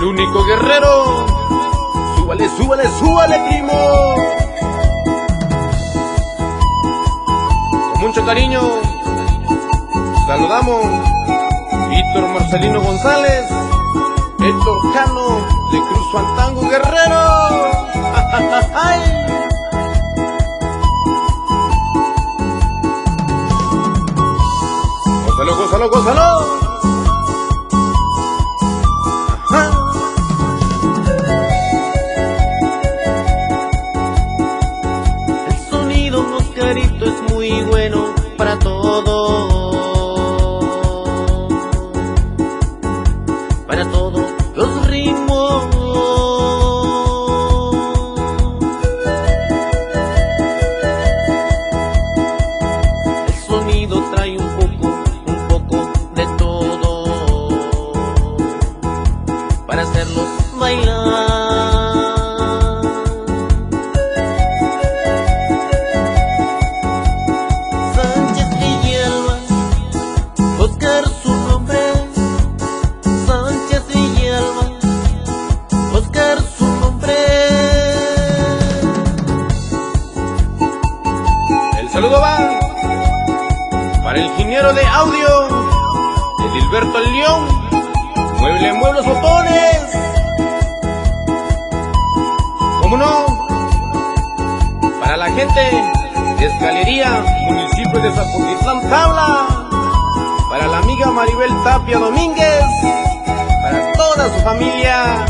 único guerrero. Súbale, súbale, súbale, primo. Con mucho cariño saludamos Víctor Marcelino González, Héctor Cano de Cruz Fantango Guerrero. Gózalo, gózalo, gózalo. El sonido Oscarito es muy bueno para todos los ritmos. El sonido trae un poco de todo para hacerlos bailar. Sánchez Villalba, Oscar su nombre. Sánchez Villalba, Oscar su nombre. El saludo va para el ingeniero de audio, Edilberto el León. Mueble, mueble los botones. ¿Cómo no? Para la gente de Escalería, municipio de Zapotitlán, Tabla. Para la amiga Maribel Tapia Domínguez. Para toda su familia.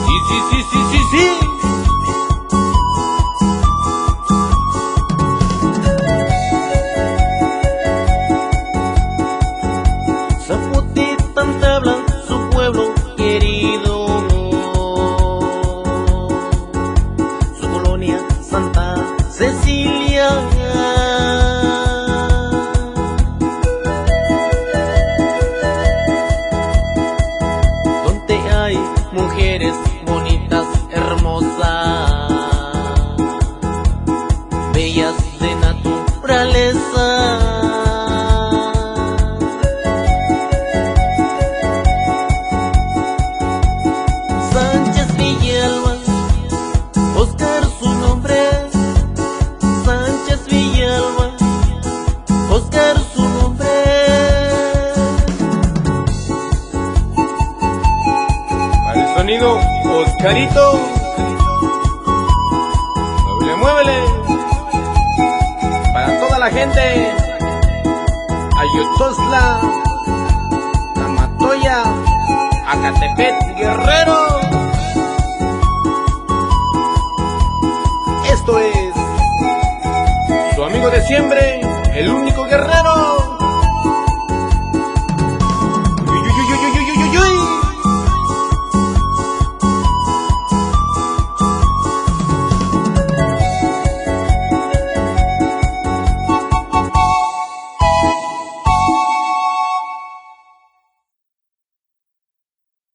Sí, sí, sí, sí, sí, sí. Zapotitlán, Tabla, su pueblo querido, su colonia Santa Cecilia. Donde hay mujeres bonitas, hermosas, bellas de naturaleza. Sánchez Villalba, Oscar su nombre. Sánchez Villalba, Oscar su nombre. Para el sonido, Oscarito. Muévele, muévele. Para toda la gente, Ayotosla, Tamatoya, Acatepet, Guerrero. Esto es su amigo de siempre, el único guerrero.